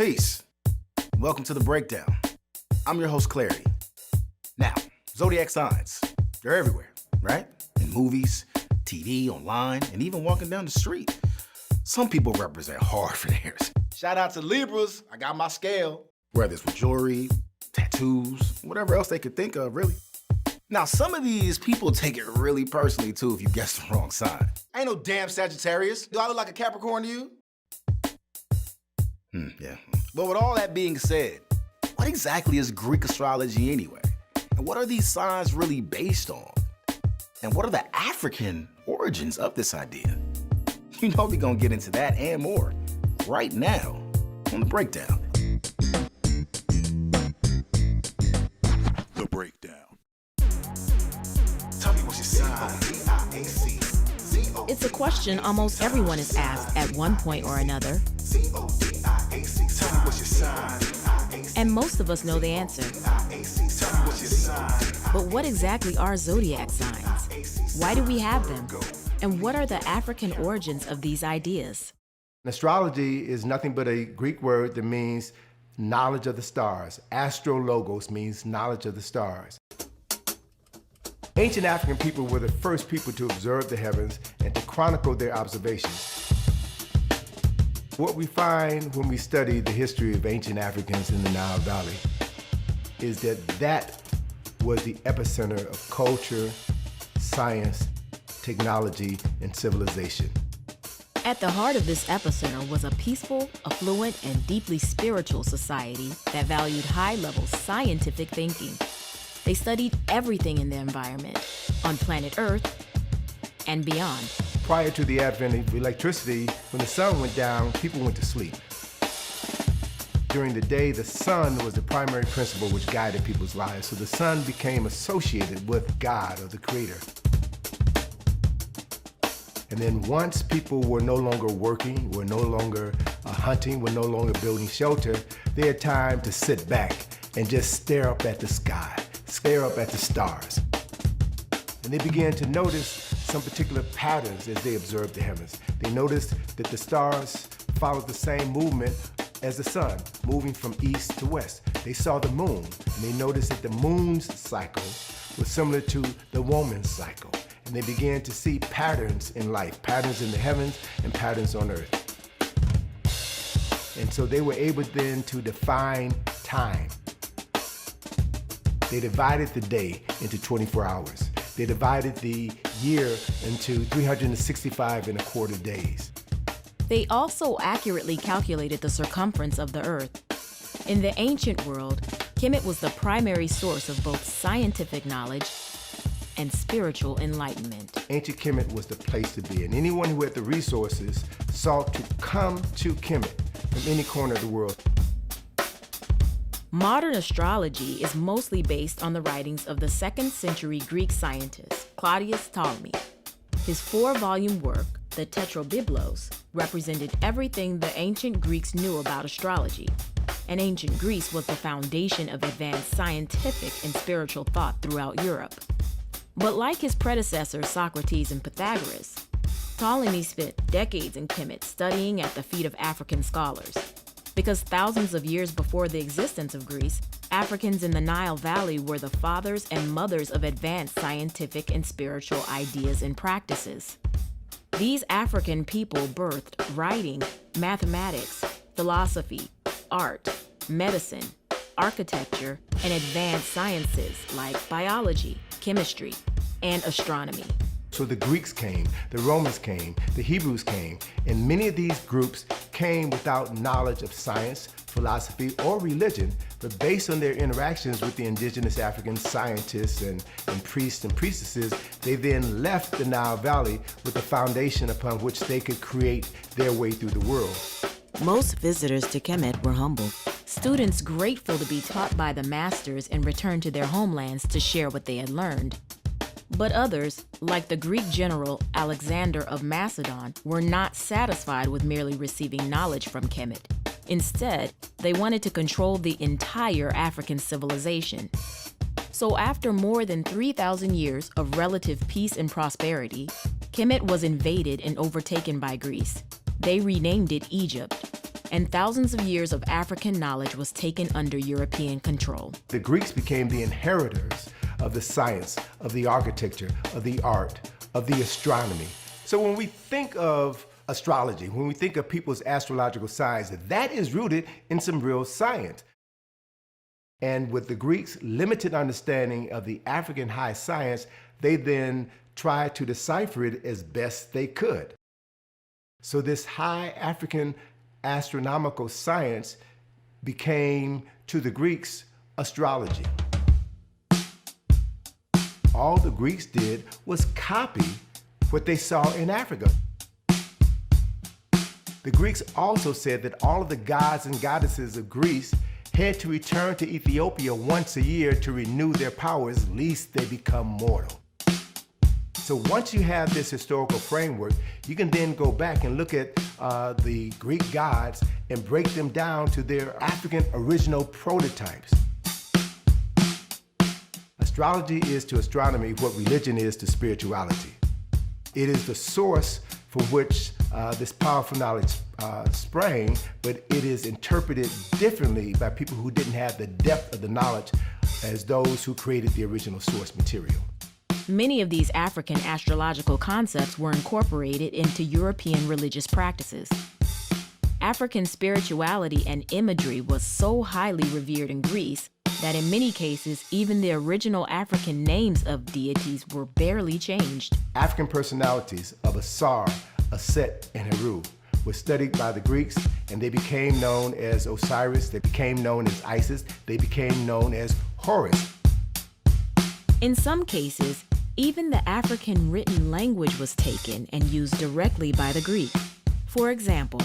Peace. Welcome to The Breakdown. I'm your host, Clarity. Now, zodiac signs, they're everywhere, right? In movies, TV, online, and even walking down the street. Some people represent hard for theirs. Shout out to Libras, I got my scale. Whether it's with jewelry, tattoos, whatever else they could think of, really. Now, some of these people take it really personally, too, if you guess the wrong sign. I ain't no damn Sagittarius. Do I look like a Capricorn to you? Yeah. But with all that being said, what exactly is Greek astrology anyway? And what are these signs really based on? And what are the African origins of this idea? You know we're gonna get into that and more right now on The Breakdown. The Breakdown. Tell me what's your sign. It's a question almost everyone is asked at one point or another. And most of us know the answer. But what exactly are zodiac signs? Why do we have them? And what are the African origins of these ideas? Astrology is nothing but a Greek word that means knowledge of the stars. Astrologos means knowledge of the stars. Ancient African people were the first people to observe the heavens and to chronicle their observations. What we find when we study the history of ancient Africans in the Nile Valley is that that was the epicenter of culture, science, technology, and civilization. At the heart of this epicenter was a peaceful, affluent, and deeply spiritual society that valued high-level scientific thinking. They studied everything in the environment, on planet Earth and beyond. Prior to the advent of electricity, when the sun went down, people went to sleep. During the day, the sun was the primary principle which guided people's lives, so the sun became associated with God or the Creator. And then once people were no longer working, were no longer hunting, were no longer building shelter, they had time to sit back and just stare up at the sky, stare up at the stars. And they began to notice some particular patterns as they observed the heavens. They noticed that the stars followed the same movement as the sun, moving from east to west. They saw the moon, and they noticed that the moon's cycle was similar to the woman's cycle. And they began to see patterns in life, patterns in the heavens and patterns on earth. And so they were able then to define time. They divided the day into 24 hours. They divided the year into 365 and a quarter days. They also accurately calculated the circumference of the Earth. In the ancient world, Kemet was the primary source of both scientific knowledge and spiritual enlightenment. Ancient Kemet was the place to be, and anyone who had the resources sought to come to Kemet from any corner of the world. Modern astrology is mostly based on the writings of the 2nd century Greek scientist Claudius Ptolemy. His 4-volume work, the Tetrabiblos, represented everything the ancient Greeks knew about astrology. And ancient Greece was the foundation of advanced scientific and spiritual thought throughout Europe. But like his predecessors Socrates and Pythagoras, Ptolemy spent decades in Kemet studying at the feet of African scholars. Because thousands of years before the existence of Greece, Africans in the Nile Valley were the fathers and mothers of advanced scientific and spiritual ideas and practices. These African people birthed writing, mathematics, philosophy, art, medicine, architecture, and advanced sciences like biology, chemistry, and astronomy. So the Greeks came, the Romans came, the Hebrews came, and many of these groups came without knowledge of science, philosophy, or religion, but based on their interactions with the indigenous African scientists and priests and priestesses, they then left the Nile Valley with the foundation upon which they could create their way through the world. Most visitors to Kemet were humble, students grateful to be taught by the masters and return to their homelands to share what they had learned. But others, like the Greek general Alexander of Macedon, were not satisfied with merely receiving knowledge from Kemet. Instead, they wanted to control the entire African civilization. So after more than 3,000 years of relative peace and prosperity, Kemet was invaded and overtaken by Greece. They renamed it Egypt. and thousands of years of African knowledge was taken under European control. The Greeks became the inheritors of the science, of the architecture, of the art, of the astronomy. So when we think of astrology, when we think of people's astrological signs, that is rooted in some real science. And with the Greeks' limited understanding of the African high science, they then tried to decipher it as best they could. So this high African astronomical science became, to the Greeks, astrology. All the Greeks did was copy what they saw in Africa. The Greeks also said that all of the gods and goddesses of Greece had to return to Ethiopia once a year to renew their powers, lest they become mortal. So once you have this historical framework, you can then go back and look at the Greek gods and break them down to their African original prototypes. Astrology is to astronomy what religion is to spirituality. It is the source from which this powerful knowledge sprang, but it is interpreted differently by people who didn't have the depth of the knowledge as those who created the original source material. Many of these African astrological concepts were incorporated into European religious practices. African spirituality and imagery was so highly revered in Greece that in many cases, even the original African names of deities were barely changed. African personalities of Asar, Aset, and Heru were studied by the Greeks, and they became known as Osiris, they became known as Isis, they became known as Horus. In some cases, even the African written language was taken and used directly by the Greek. For example,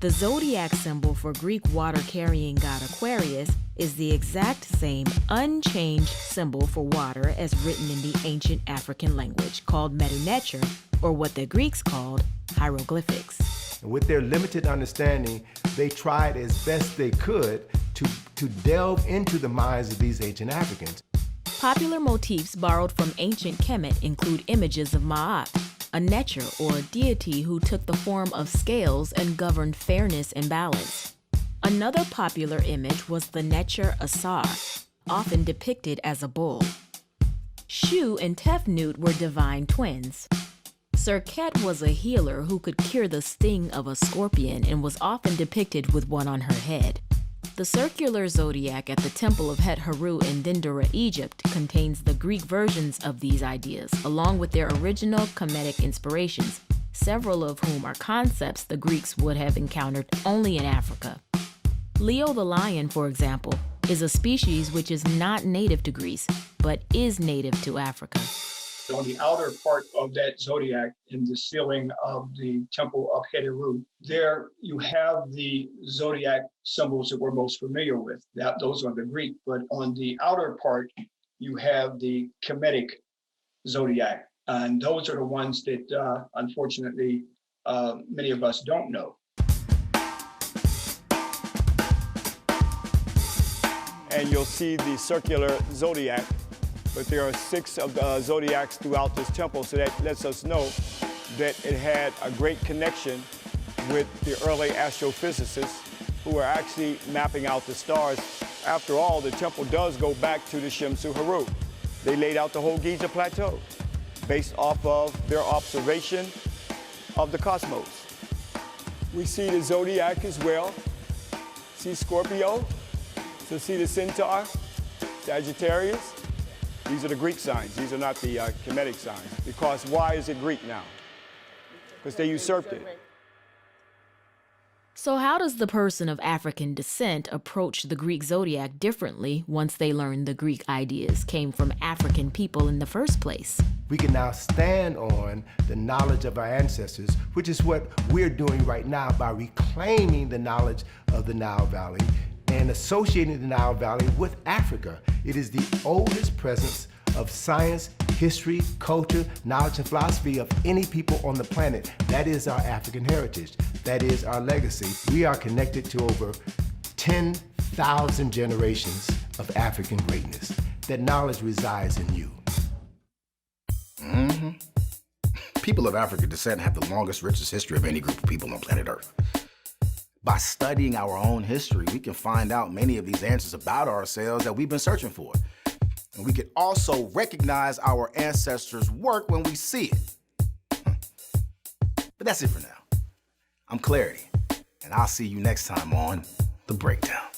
the zodiac symbol for Greek water-carrying god Aquarius is the exact same unchanged symbol for water as written in the ancient African language called Medu-Neter, or what the Greeks called hieroglyphics. And with their limited understanding, they tried as best they could to delve into the minds of these ancient Africans. Popular motifs borrowed from ancient Kemet include images of Ma'at, a Neter or deity who took the form of scales and governed fairness and balance. Another popular image was the Neter Asar, often depicted as a bull. Shu and Tefnut were divine twins. Serket was a healer who could cure the sting of a scorpion and was often depicted with one on her head. The circular zodiac at the Temple of Het-Heru in Dendera, Egypt, contains the Greek versions of these ideas, along with their original Kemetic inspirations, several of whom are concepts the Greeks would have encountered only in Africa. Leo the lion, for example, is a species which is not native to Greece, but is native to Africa. On the outer part of that zodiac, in the ceiling of the Temple of Het-Heru, there you have the zodiac symbols that we're most familiar with. Those are the Greek, but on the outer part, you have the Kemetic zodiac. And those are the ones that, unfortunately, many of us don't know. And you'll see the circular zodiac, but there are 6 of the zodiacs throughout this temple, so that lets us know that it had a great connection with the early astrophysicists who were actually mapping out the stars. After all, the temple does go back to the Shemsu Heru. They laid out the whole Giza Plateau based off of their observation of the cosmos. We see the zodiac as well. See Scorpio, so see the Centaur, Sagittarius. These are the Greek signs. These are not the Kemetic signs. Because why is it Greek now? Because they usurped it. So how does the person of African descent approach the Greek zodiac differently once they learn the Greek ideas came from African people in the first place? We can now stand on the knowledge of our ancestors, which is what we're doing right now by reclaiming the knowledge of the Nile Valley and associating the Nile Valley with Africa. It is the oldest presence of science, history, culture, knowledge, and philosophy of any people on the planet. That is our African heritage. That is our legacy. We are connected to over 10,000 generations of African greatness. That knowledge resides in you. Mm-hmm. People of African descent have the longest, richest history of any group of people on planet Earth. By studying our own history, we can find out many of these answers about ourselves that we've been searching for. And we can also recognize our ancestors' work when we see it. But that's it for now. I'm Clarity, and I'll see you next time on The Breakdown.